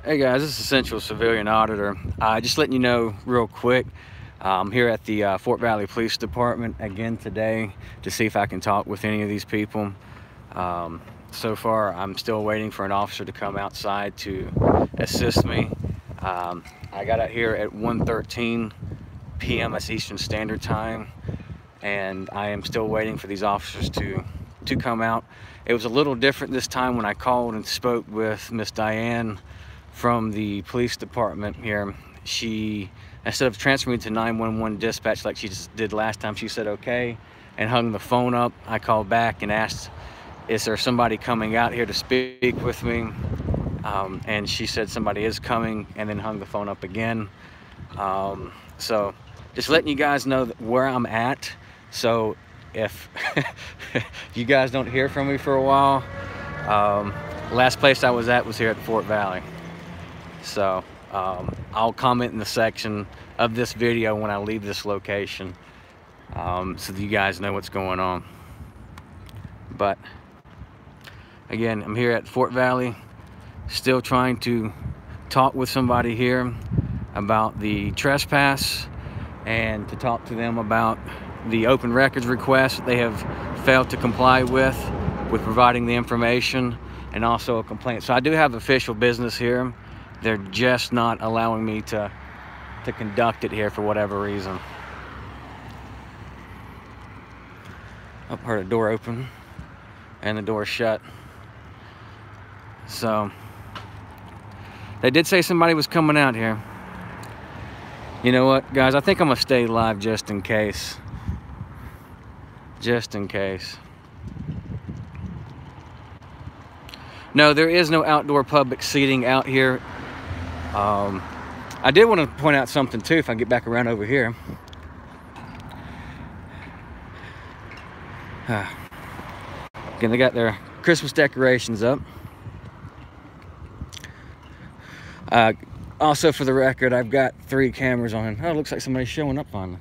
Hey guys, this is Essential Civilian Auditor. Just letting you know real quick, I'm here at the Fort Valley Police Department again today to see if I can talk with any of these people. So far, I'm still waiting for an officer to come outside to assist me. I got out here at 1:13 p.m. That's Eastern Standard Time, and I am still waiting for these officers to come out. It was a little different this time when I called and spoke with Miss Diane from the police department here. She, instead of transferring me to 911 dispatch like she just did last time, she said okay and hung the phone up. I called back and asked, is there somebody coming out here to speak with me? And she said somebody is coming, and then hung the phone up again. So just letting you guys know where I'm at. So if you guys don't hear from me for a while, last place I was at was here at Fort Valley. So I'll comment in the section of this video when I leave this location, so that you guys know what's going on. But again, I'm here at Fort Valley, still trying to talk with somebody here about the trespass and to talk to them about the open records request that they have failed to comply with providing the information, and also a complaint. So I do have official business here. They're just not allowing me to conduct it here for whatever reason. I've heard a door open and the door shut. So they did say somebody was coming out here. You know what, guys? I think I'm gonna stay live just in case. Just in case. No, there is no outdoor public seating out here. I did want to point out something too, if I get back around over here. Again, they got their Christmas decorations up. Also, for the record, I've got 3 cameras on. Oh, it looks like somebody's showing up finally.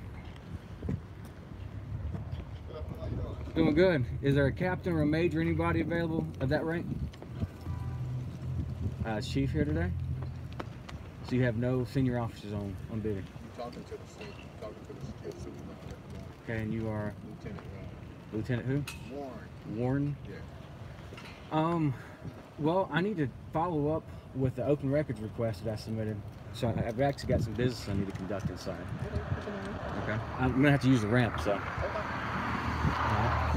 Doing good. Is there a captain or a major, anybody available of that rank? Is Chief here today? So you have no senior officers on duty? I'm talking to the state, supervisor. Okay, and you are? Lieutenant Lieutenant who? Warren. Warren? Yeah. Well, I need to follow up with the open records request that I submitted. So I've actually got some business I need to conduct inside. Okay. I'm gonna have to use the ramp, so. All right.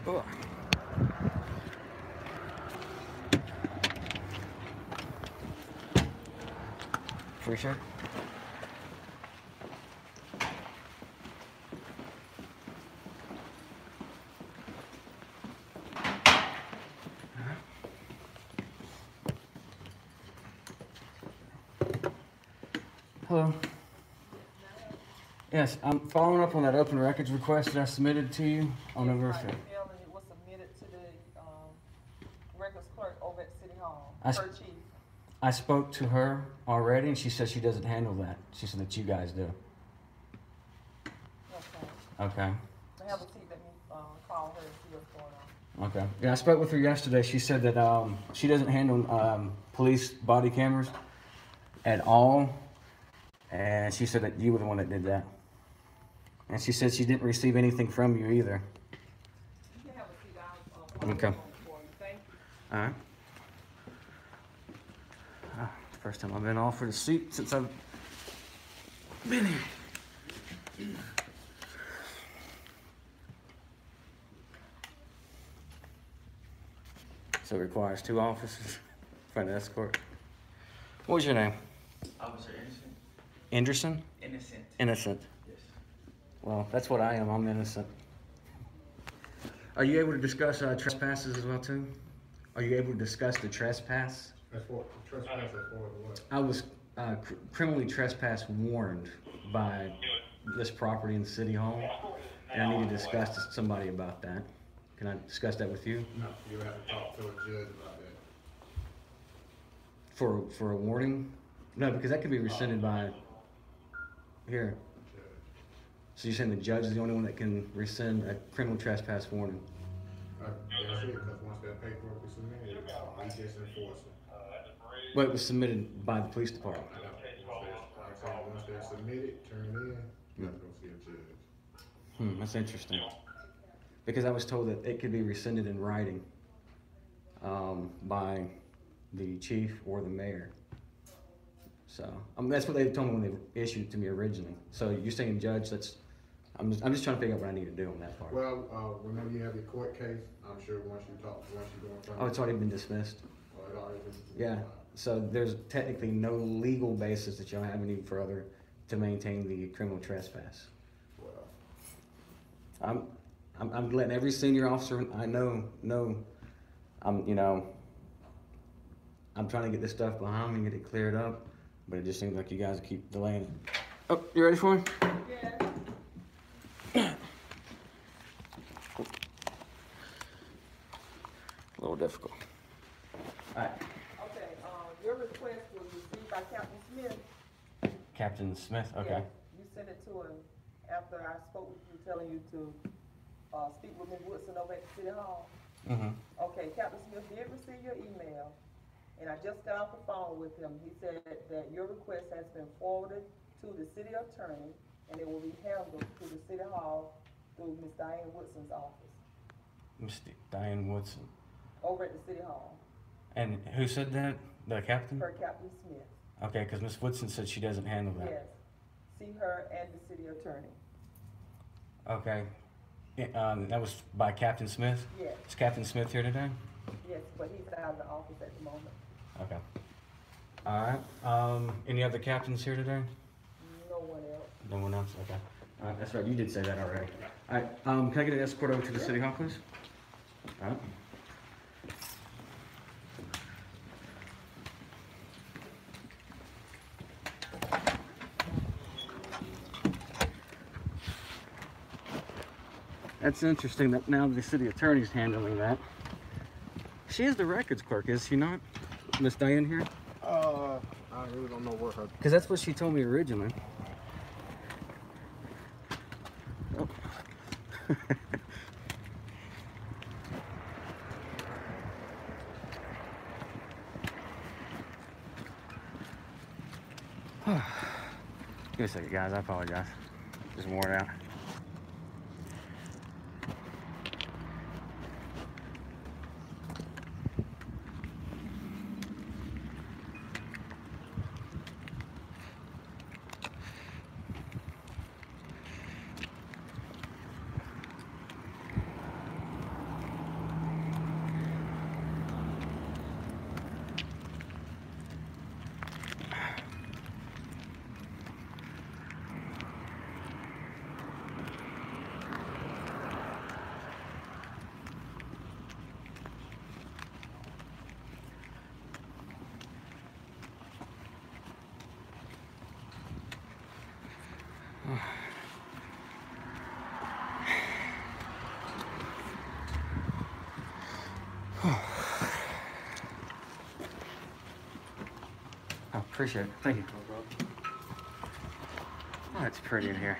Oh. For sure. Hello. Yes, I'm following up on that open records request that I submitted to you on November 5th. And it was submitted to the records clerk over at City Hall, I her chief. I spoke to her already, and she said she doesn't handle that. She said that you guys do. Okay. Okay. I have a chief, let me call her and see what's going on. Okay. Yeah, I spoke with her yesterday. She said that she doesn't handle police body cameras at all, and she said that you were the one that did that. And she said she didn't receive anything from you either. You can have a seat. I'll Okay. for you. Thank you. All right. First time I've been offered a seat since I've been here. So it requires 2 officers for an escort. What was your name? Officer Innocent? Anderson? Innocent. Innocent. Yes. Well, that's what I am. I'm innocent. Are you able to discuss trespasses as well, too? Are you able to discuss the trespass? As for trespass, as far as what? I was criminally trespass warned by this property in City Hall, and I need to discuss to somebody about that. Can I discuss that with you? No, you have to talk to a judge about that. For a warning? No, because that could be rescinded by here. Judge. So you're saying the judge is the only one that can rescind a criminal trespass warning? That's it, because once that paperwork is submitted, we just enforce it. Well, it was submitted by the police department. I know, once they're submitted, turned in, you have to go see a judge. That's interesting. Because I was told that it could be rescinded in writing by the chief or the mayor. So that's what they told me when they issued it to me originally. So you're saying, Judge, I'm just trying to figure out what I need to do on that part. Well, whenever you have your court case, I'm sure once you go in front Oh, it's already been dismissed? well, it already been. Yeah. So there's technically no legal basis that y'all have any further to maintain the criminal trespass. Well, I'm letting every senior officer I know, I'm trying to get this stuff behind me and get it cleared up, but it just seems like you guys keep delaying it. Oh, you ready for me? Yeah. A little difficult. All right. Okay, your request was received by Captain Smith. Captain Smith, okay. Yeah, you sent it to him after I spoke with you, telling you to speak with Ms. Woodson over at the City Hall. Mm-hmm. Okay, Captain Smith did receive your email, and I just got off the phone with him. He said that your request has been forwarded to the city attorney, and it will be handled through the City Hall through Ms. Diane Woodson's office Miss Diane Woodson. over at the City Hall, And who said that? The captain? per Captain Smith. Okay, because Miss Woodson said she doesn't handle that. Yes, see her and the city attorney. Okay. That was by Captain Smith? Yes, Is Captain Smith here today? yes, but he's out of the office at the moment. Okay. All right. Any other captains here today? No one else. No one else? Okay. That's right. You did say that already. All right. Can I get an escort over to the City Hall, please? All right. That's interesting that now the city attorney's handling that. She is the records clerk, is she not? Miss Diane here? I really don't know what her. Because that's what she told me originally. Oh. Give me a second, guys. I apologize. Just worn out. I appreciate it. Thank you. Oh, it's pretty in here.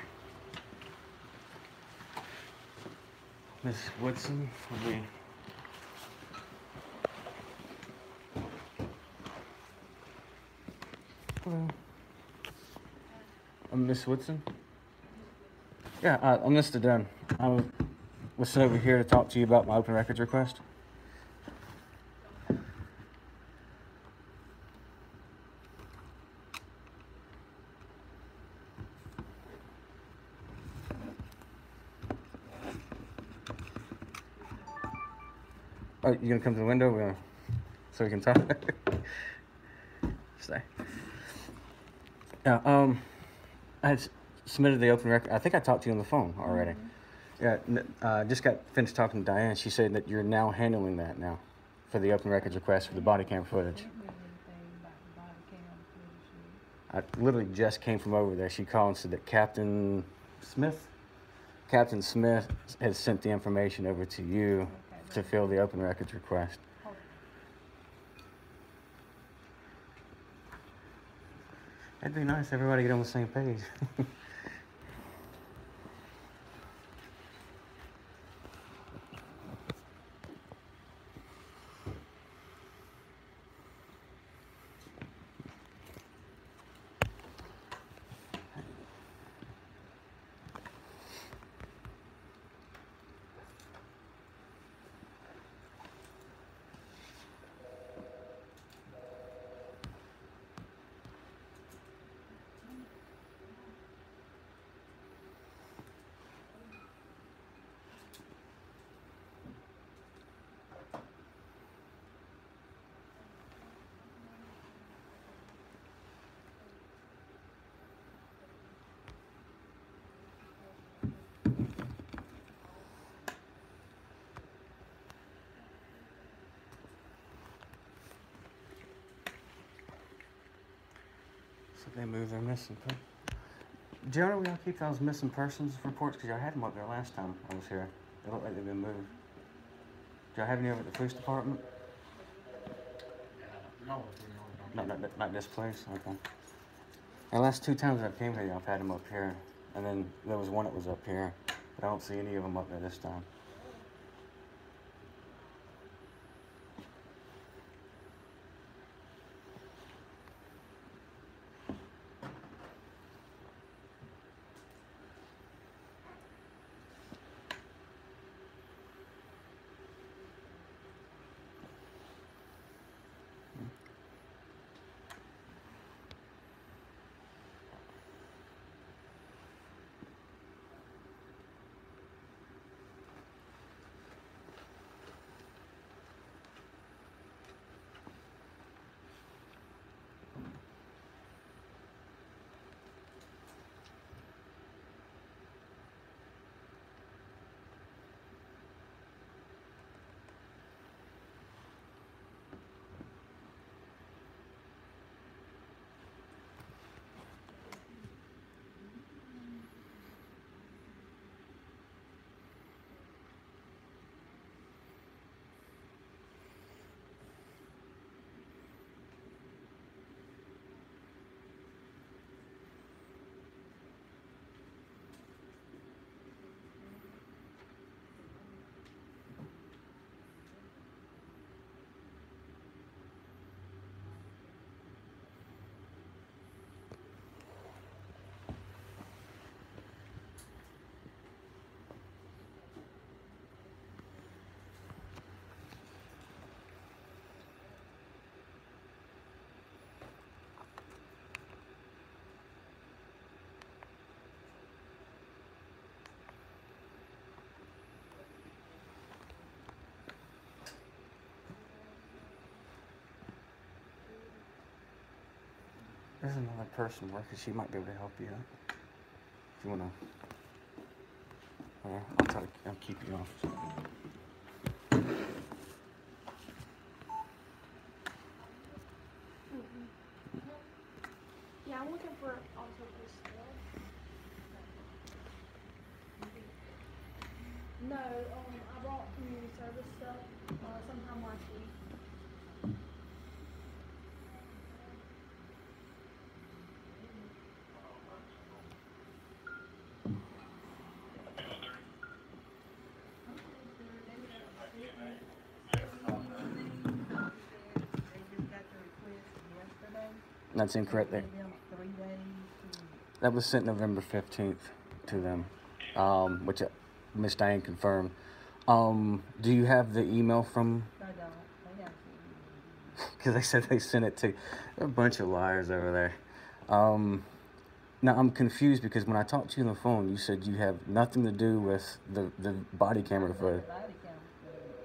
Miss Woodson will be. Hello. I'm Miss Woodson. Yeah, I'm Mr. Dunn. I was sent over here to talk to you about my open records request. Oh, you gonna come to the window? So we can talk? Stay. Yeah, I had submitted the open record. I think I talked to you on the phone already. Yeah, just got finished talking to Diane. She said that you're now handling that now for the open records request for the body cam footage. I literally just came from over there. She called and said that Captain Smith has sent the information over to you to fill the open records request. It'd be nice if everybody get on the same page. So they move their missing person. Generally, we don't keep those missing persons reports because I had them up there last time I was here. They look like they've been moved. Do y'all have any over at the police department? No. Not this place? Okay. The last 2 times I've came here, I've had them up here. And then there was one that was up here. But I don't see any of them up there this time. There's another person working. She might be able to help you out. If you wanna, I'll try to. I'll keep you off. Yeah, I'm looking for also this stuff. No, I bought community service stuff sometime last week. That's incorrect there. That was sent November 15th to them, which Miss Diane confirmed. Do you have the email from? I don't. They have to. Because they said they sent it to a bunch of liars over there. Now I'm confused because when I talked to you on the phone, you said you have nothing to do with the body camera footage.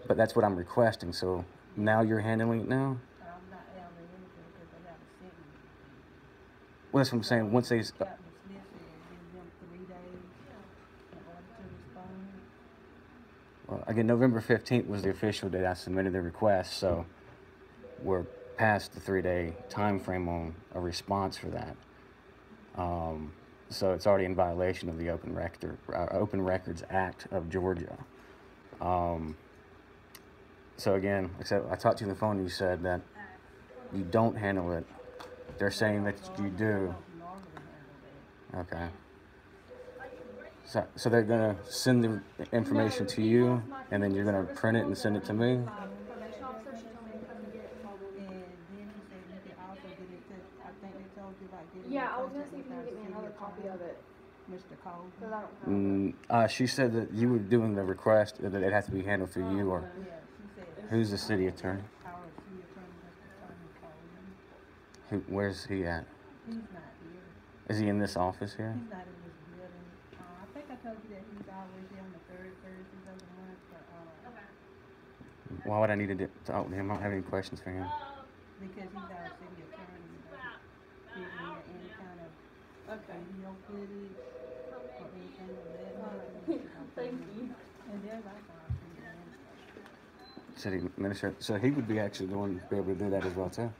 But that's what I'm requesting. So now you're handling it now. I'm not handling anything because they haven't sent me. Well, that's what I'm saying. Once they, Captain Smith said give them 3 days in order to respond. well, again, November 15th was the official date I submitted the request. So we're past the 3-day time frame on a response for that. So it's already in violation of the Open Records Act of Georgia. So again, except I talked to you on the phone and you said that you don't handle it. They're saying that you do. Okay. So they're gonna send the information to you, and then you're gonna print it and send it to me. Probation officer, she told me to come and get it while we were. And then he said you can also get it to, I think they told you about getting. Yeah, I was gonna see if you can get me another copy of it, Mr. Cole. cause I don't have it. She said that you were doing the request, that it has to be handled through you, or Yeah, she said. who's the city attorney? Our city attorney, Mr. Tony Coleman. Where's he at? He's not here. Is he in this office here? He's not in this building. I think I told you that he's always here on the third Thursdays of the month, but, Why would I need to talk to him? I don't have any questions for him. because he's our city attorney, giving you any kind of video footage or anything of that nature. Thank you. And there's also our city administrator. City administrator. So he would be actually the one to be able to do that as well too.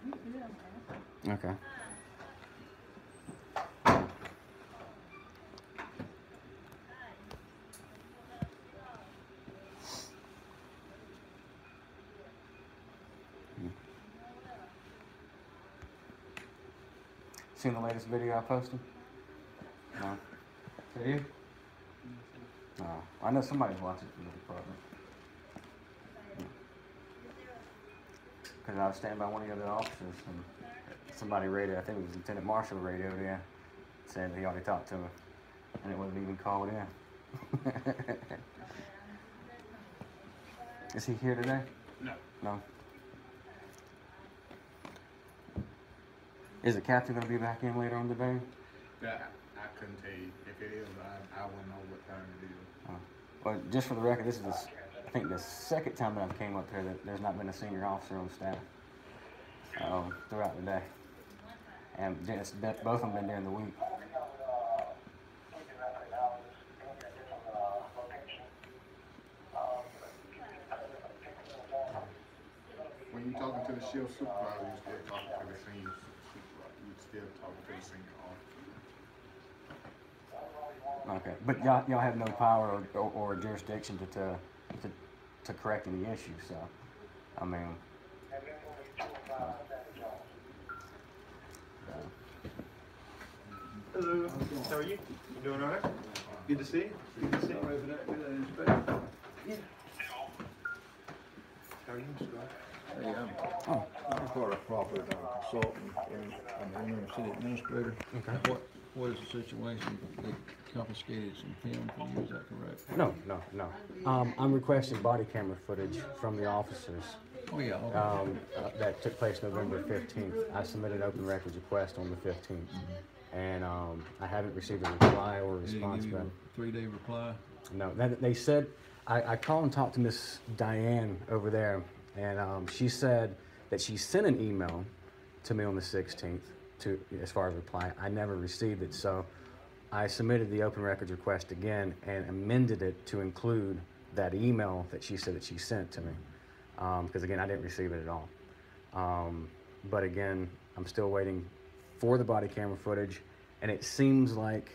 You should have asked. Okay. Seen the latest video I posted? No. Is it you? No. I know somebody's watching from the department. Because I was standing by one of the other officers and somebody radioed, I think it was Lieutenant Marshall radioed in, saying he already talked to me. And it wasn't even called in. Is he here today? No. No. Is the captain going to be back in later on today? That I couldn't tell you. If it is, I wouldn't know what time it is. Well, just for the record, this is I think the second time that I've came up here that there's not been a senior officer on staff throughout the day. And both of them been during the week. When you talking to the shift supervisor, you still talking to the senior supervisor. You still talking to the senior officer. Okay, but y'all have no power or jurisdiction to correct any issues. So, I mean. Hello, how are you? You doing all right? Good to see you. Good to see you. Sorry for that. Good inspect. Yeah. How are you, Mr. Scott? Hey, I'm part of property consultant and I'm the city administrator. Okay. What is the situation? They confiscated some film from you, is that correct? No. I'm requesting body camera footage from the officers. Oh, yeah. Okay. That took place November 15th. I submitted an open records request on the 15th. And I haven't received a reply or a Did they response give you back. a 3-day reply? No, they said, I called and talked to Miss Diane over there, and she said that she sent an email to me on the 16th as far as reply. I never received it, so I submitted the open records request again and amended it to include that email that she said that she sent to me. Because again, I didn't receive it at all. But again, I'm still waiting for the body camera footage, and it seems like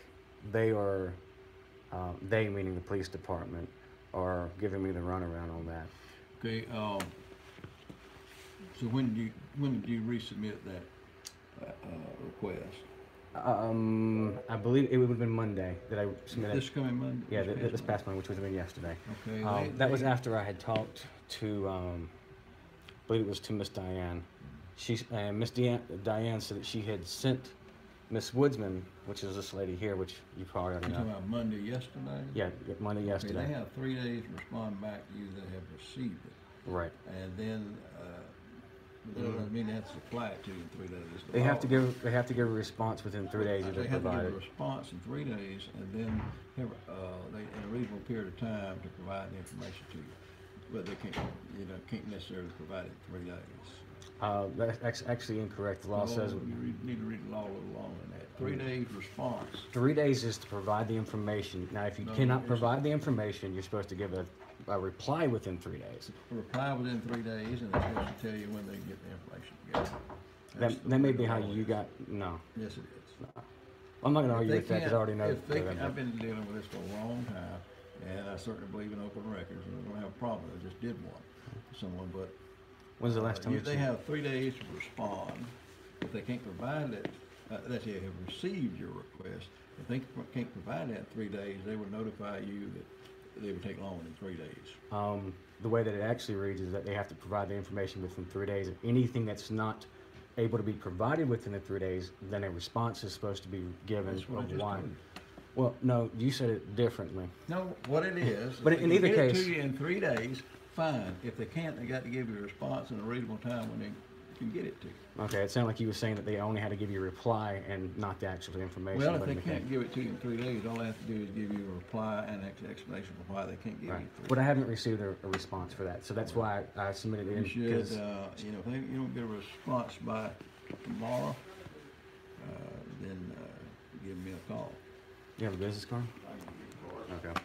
they are, they meaning the police department, are giving me the runaround on that. Okay, so when did you resubmit that request? I believe it would have been Monday that I submitted. This coming Monday? Yeah, this past Monday, which would have been yesterday. Okay. That was after I had talked to, I believe it was to Miss Diane. Miss Diane said that she had sent Miss Woodsman, which is this lady here, which you probably already You're know. talking about Monday yesterday? Yeah, Monday Okay, yesterday. they have 3 days to respond back to you that have received it. Right. And then, that doesn't mean they have to supply it to you in 3 days. They have to give a response within 3 days if They they have to provide give a it. response in 3 days, and then have, they, in a reasonable period of time to provide the information to you. but they can't, you know, can't necessarily provide it 3 days. That's actually incorrect. The law says Need to read the law a little longer than that. 3 days response. 3 days is to provide the information. Now, if you cannot provide the information, you're supposed to give a reply within 3 days. A reply within 3 days, and they're supposed to tell you when they get the information together. That may be how you got, no. Yes, it is. I'm not gonna If argue they with that, because I can't- already know. if they that. can- I've been dealing with this for a long time, and I certainly believe in open records, and I don't have a problem. I just did one for someone, but When's the last time they have 3 days to respond. If they can't provide it, that they have received your request. If they can't provide that in 3 days, they would notify you that they would take longer than 3 days. The way that it actually reads is that they have to provide the information within 3 days. If anything that's not able to be provided within the 3 days, then a response is supposed to be given That's what I of just why. told you. Well, no, you said it differently. No, what it is. But if in they either can get case- it to you in 3 days, fine. If they can't, they got to give you a response in a reasonable time when they can get it to you. Okay, it sounded like you were saying that they only had to give you a reply and not the actual information. Well, if but they in the can't case- give it to you in 3 days, all they have to do is give you a reply and an explanation for why they can't give Right. you 3 But I haven't received a response for that, so that's why I submitted it in. You should, because- you know, if you don't get a response by tomorrow, then give me a call. You have a business card? Okay.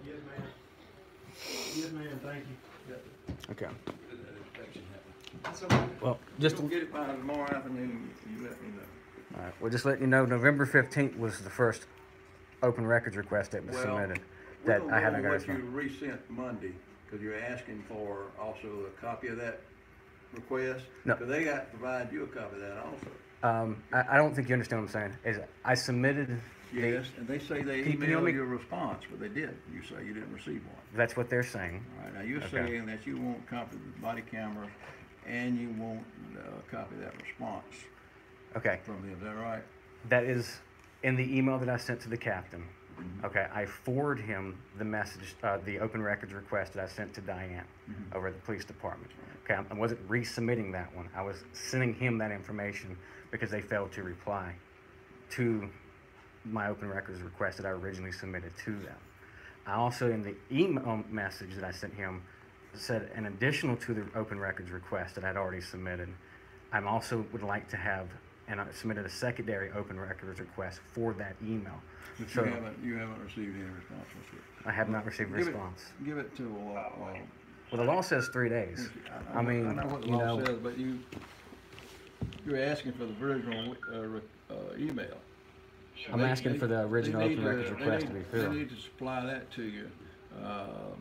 Yes, ma'am. Yes, ma'am, thank you. Okay. That's okay. Well, If just you don't get it by tomorrow afternoon, you let me know. all right. Well, just letting you know, November 15th was the first open records request that was submitted. That I haven't got a What you response. resent Monday, because you're asking for also a copy of that request. No. Because they got to provide you a copy of that also. I don't think you understand what I'm saying. Is I submitted. Yes, and they say they Can you hear me? emailed you a response, but they didn't. You say you didn't receive one. That's what they're saying. All right, now you're Okay. saying that you want a copy of the body camera and you want a copy of that response Okay. from them, is that right? That is in the email that I sent to the captain. Okay, I forwarded him the message, the open records request that I sent to Diane over at the police department. Okay, I wasn't resubmitting that one. I was sending him that information because they failed to reply to my open records request that I originally submitted to them. I also, in the email message that I sent him, said an additional to the open records request that I'd already submitted, I also would like to have, and I submitted a secondary open records request for that email. But So you haven't received any response from it. I have not received a response. Give it to, Well, the law says 3 days. I mean, I know what the you law know, says, but you're asking for the original email. I'm asking for the original They need open records request to be They filled. need to supply that to you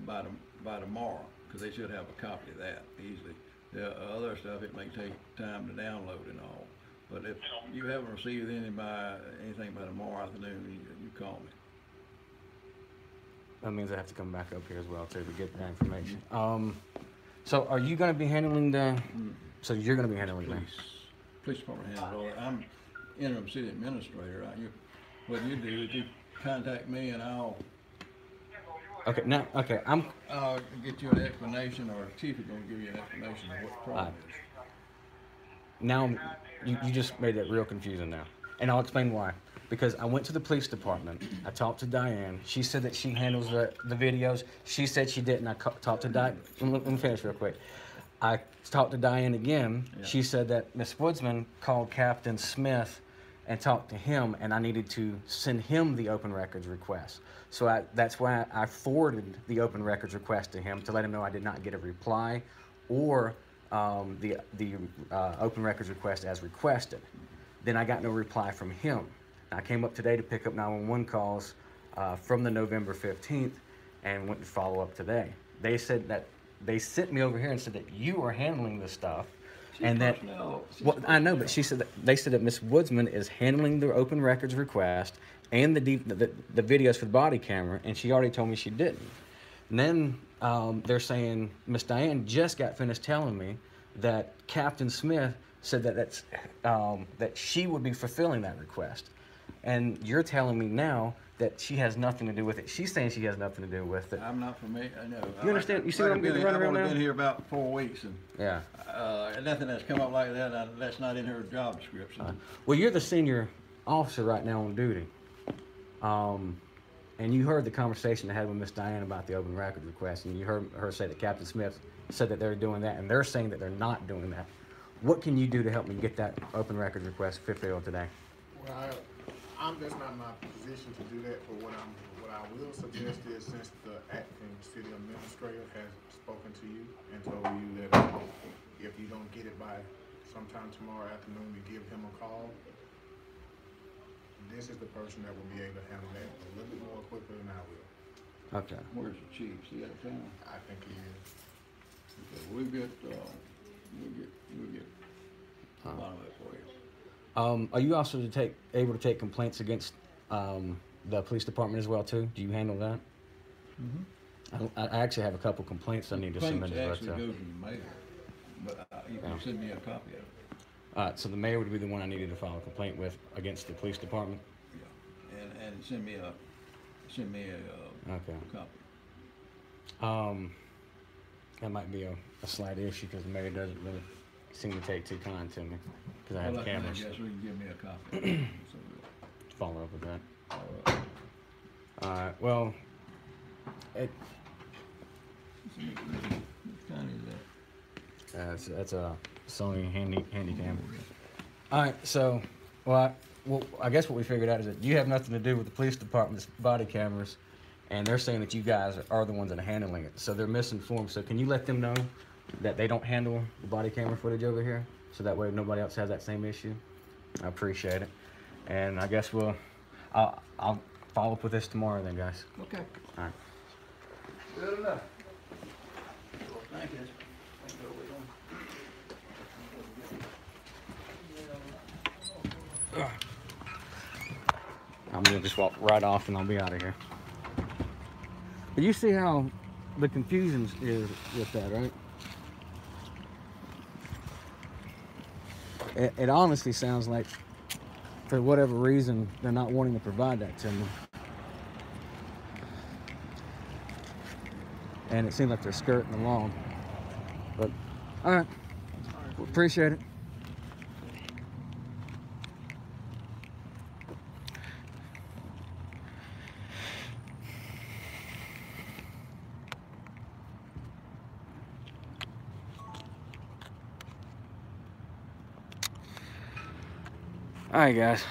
by tomorrow, because they should have a copy of that easily. The other stuff, it may take time to download and all, but if you haven't received anything by tomorrow afternoon, you call me. That means I have to come back up here as well too to get that information. So are you going to be handling the? So you're going to be handling that? Police department handles all that. I'm interim city administrator. What you do is you contact me and I'll Okay. Now, okay. I'll get you an explanation, or the chief is gonna give you an explanation of what the problem is. Now you just made it real confusing now, and I'll explain why. Because I went to the police department, I talked to Diane. She said that she handles the videos. She said she didn't. I talked to Diane. Let me finish real quick. I talked to Diane again. Yeah. She said that Miss Woodsman called Captain Smith and talked to him, and I needed to send him the open records request. So that's why I forwarded the open records request to him to let him know I did not get a reply or the open records request as requested. Then I got no reply from him. I came up today to pick up 911 calls from the November 15th and went to follow up today. They said that they sent me over here and said that you are handling this stuff. And that, well, I know, but she said that they said that Miss Woodsman is handling the open records request and the videos for the body camera, and she already told me she didn't. And then they're saying Miss Diane just got finished telling me that Captain Smith said that she would be fulfilling that request, and you're telling me now that she has nothing to do with it. She's saying she has nothing to do with it. I'm not familiar, I know. You understand? You see what I'm getting running around now? I've only been here about 4 weeks, and Yeah. nothing that's come up like that, that's not in her job description. Well, you're the senior officer right now on duty. And you heard the conversation I had with Miss Diane about the open records request, and you heard her say that Captain Smith said that they're doing that, and they're saying that they're not doing that. What can you do to help me get that open records request fulfilled today? Well, that's not my position to do that, but what I will suggest is, since the acting city administrator has spoken to you and told you that if you don't get it by sometime tomorrow afternoon, to give him a call, this is the person that will be able to handle that a little bit more quicker than I will. Okay. Where's the chief? Is he out of town? I think he is. Okay, we'll get a lot of it for you. Are you also able to take complaints against the police department as well too? Do you handle that? Mm-hmm. I actually have a couple complaints I need to submit. Complaints actually goes to the mayor, but you can send me a copy of it. So the mayor would be the one I needed to file a complaint with against the police department. Yeah, and send me a Okay. copy. That might be a slight issue because the mayor doesn't really seem to take too kind to me because I have Well, cameras. I guess we can give me a copy. So, Follow up with that. all right. All right. Well, What kind is that? that's a Sony handy cam. All right. So, well, I guess what we figured out is that you have nothing to do with the police department's body cameras, and they're saying that you guys are the ones that are handling it. So they're misinformed. So can you let them know that they don't handle the body camera footage over here, so that way nobody else has that same issue? I appreciate it. And I guess I'll follow up with this tomorrow then, guys. Okay. All right. Good enough. Thank you. I'm gonna just walk right off and I'll be out of here. But you see how the confusion is with that, right? It honestly sounds like, for whatever reason, they're not wanting to provide that to me. And it seems like they're skirting along. But, all right, appreciate it. All right, guys.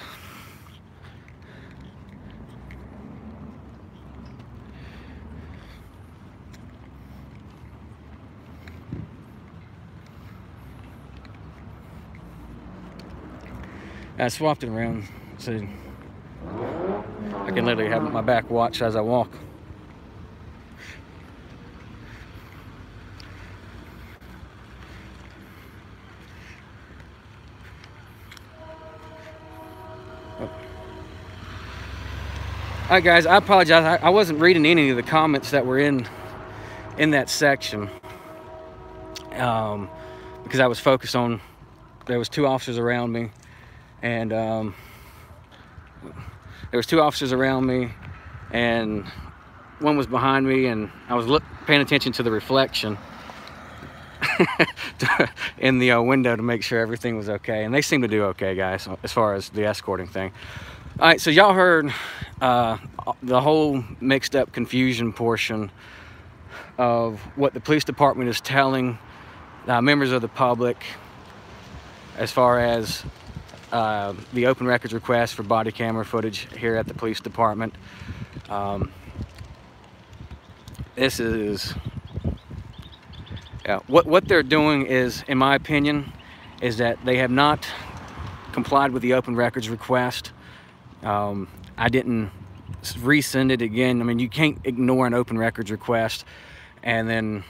I swapped it around so I can literally have my back watch as I walk. All right, guys, I apologize. I wasn't reading any of the comments that were in that section because I was focused on, there was two officers around me, and there was two officers around me, and one was behind me, and I was paying attention to the reflection in the window to make sure everything was okay, and they seem to do okay, guys, as far as the escorting thing. All right, so y'all heard the whole mixed up confusion portion of what the police department is telling members of the public as far as the open records request for body camera footage here at the police department. This is what they're doing is, in my opinion, is that they have not complied with the open records request. I didn't resend it again. I mean, you can't ignore an open records request and then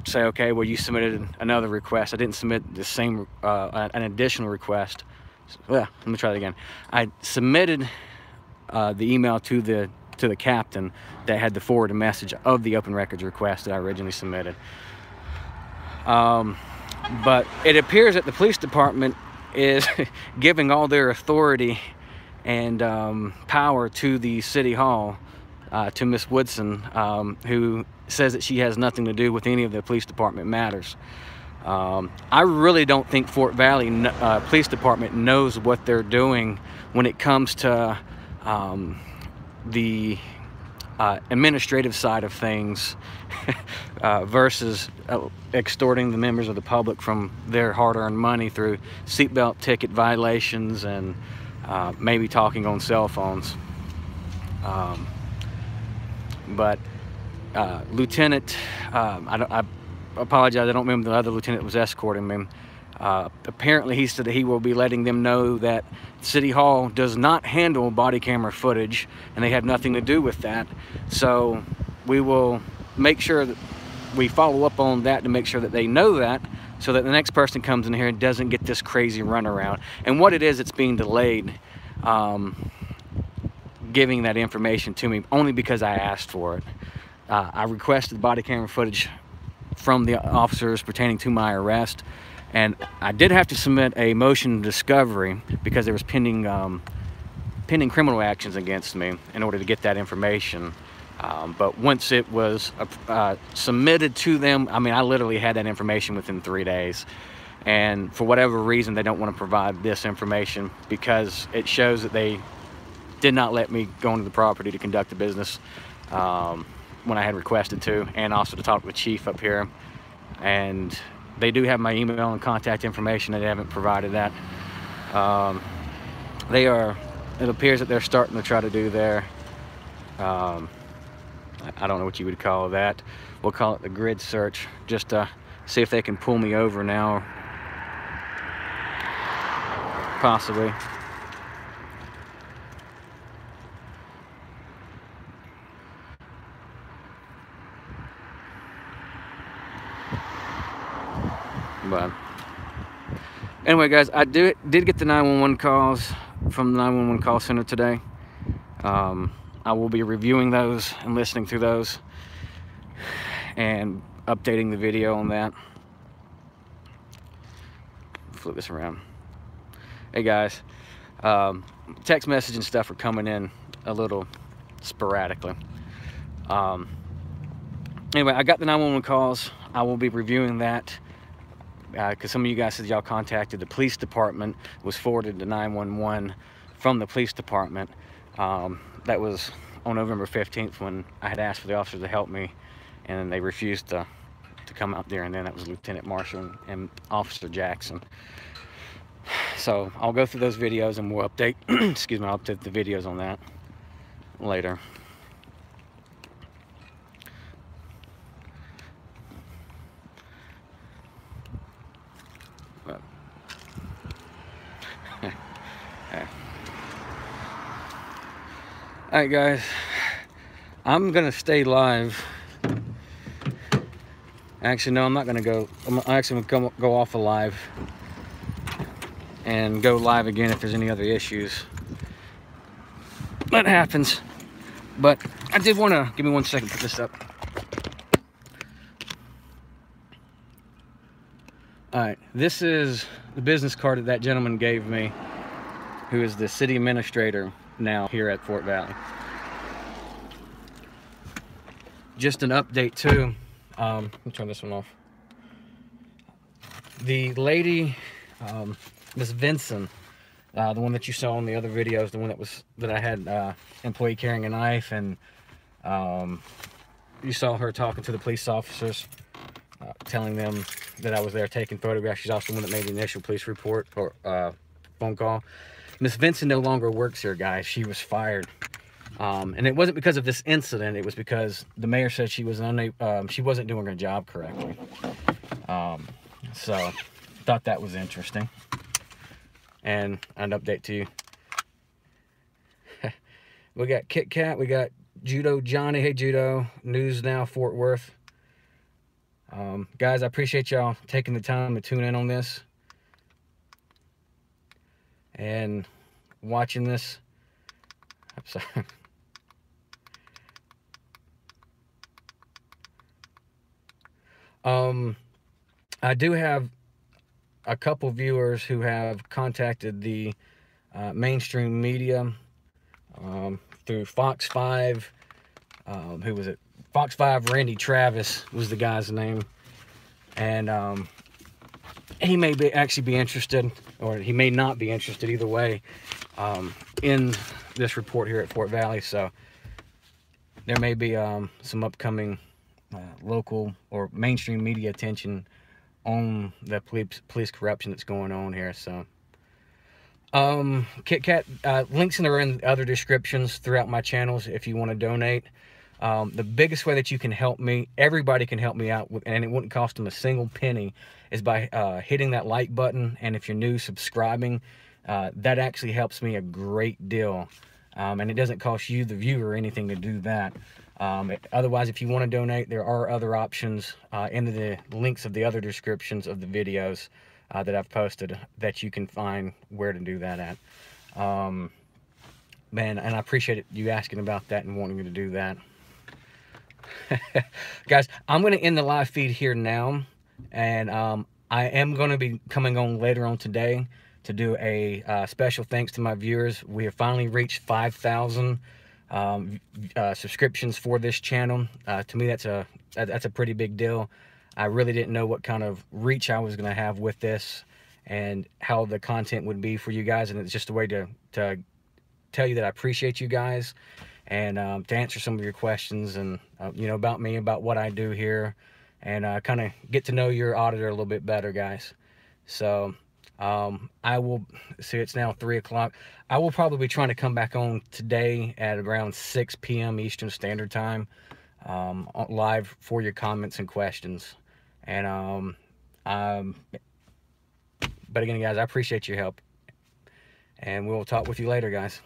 say, okay, well, you submitted another request. I didn't submit the same, an additional request. Well, let me try that again. I submitted the email to the captain that had the forwarded message of the open records request that I originally submitted. But it appears that the police department is giving all their authority and power to the city hall, to Miss Woodson, who says that she has nothing to do with any of the police department matters. I really don't think Fort Valley Police Department knows what they're doing when it comes to the administrative side of things versus extorting the members of the public from their hard-earned money through seatbelt ticket violations and maybe talking on cell phones. But Lieutenant, I apologize, I don't remember the other lieutenant that was escorting me. Apparently he said that he will be letting them know that City Hall does not handle body camera footage and they have nothing to do with that. So we will make sure that we follow up on that to make sure that they know that, so that the next person comes in here and doesn't get this crazy runaround. And what it is, it's being delayed giving that information to me only because I asked for it. I requested body camera footage from the officers pertaining to my arrest, and I did have to submit a motion of discovery because there was pending criminal actions against me in order to get that information. But once it was submitted to them, I mean, I literally had that information within 3 days. And for whatever reason, they don't want to provide this information because it shows that they did not let me go into the property to conduct the business when I had requested to, and also to talk to the chief up here. And they do have my email and contact information. They haven't provided that. It appears that they're starting to try to do their, I don't know what you would call that. We'll call it the grid search, just to see if they can pull me over now, possibly. But anyway, guys, I did get the 911 calls from the 911 call center today. I will be reviewing those and listening through those and updating the video on that. Flip this around. Hey guys, text message and stuff are coming in a little sporadically. Anyway, I got the 911 calls. I will be reviewing that because some of you guys said y'all contacted the police department, was forwarded to 911 from the police department. That was on November 15th when I had asked for the officers to help me, and they refused to come out there, and then that was Lieutenant Marshall and Officer Jackson. So I'll go through those videos and we'll update, excuse me, I'll update the videos on that later. But, Alright guys, I'm gonna stay live. Actually, no, I'm not gonna go. I'm actually gonna go off of live and go live again if there's any other issues. That happens. But I did want to, give me 1 second to put this up. Alright, this is the business card that gentleman gave me, who is the city administrator now here at Fort Valley. Just an update too. Let me turn this one off. The lady, Miss Vincent, the one that you saw in the other videos, the one that I had employee carrying a knife, and you saw her talking to the police officers, telling them that I was there taking photographs. She's also the one that made the initial police report or phone call. Miss Vincent no longer works here, guys. She was fired. And it wasn't because of this incident. It was because the mayor said she was she wasn't doing her job correctly. So thought that was interesting. And an update to you. We got Kit Kat. We got Judo Johnny. Hey Judo. News Now Fort Worth. Guys, I appreciate y'all taking the time to tune in on this and watching this. I'm sorry. I do have a couple viewers who have contacted the mainstream media through Fox 5. Who was it? Fox 5 Randy Travis was the guy's name. And he may actually be interested, or he may not be interested, either way, in this report here at Fort Valley. So there may be some upcoming local or mainstream media attention on the police corruption that's going on here. So Kit Kat, links are in other descriptions throughout my channels if you want to donate. The biggest way that you can help me, everybody can help me out with, and it wouldn't cost them a single penny, is by hitting that like button, and if you're new, subscribing. That actually helps me a great deal, and it doesn't cost you, the viewer, anything to do that. Otherwise, if you want to donate, there are other options in the links of the other descriptions of the videos that I've posted that you can find where to do that at. Man, and I appreciate you asking about that and wanting me to do that. Guys, I'm going to end the live feed here now, and I am going to be coming on later on today to do a special thanks to my viewers. We have finally reached 5,000 subscriptions for this channel. To me, that's a pretty big deal. I really didn't know what kind of reach I was going to have with this and how the content would be for you guys, and it's just a way to tell you that I appreciate you guys, and to answer some of your questions, and you know, about me, about what I do here, and kind of get to know your auditor a little bit better, guys. So I will see, it's now 3 o'clock. I will probably be trying to come back on today at around 6 p.m. Eastern Standard Time, live for your comments and questions. And but again, guys, I appreciate your help, and we'll talk with you later, guys.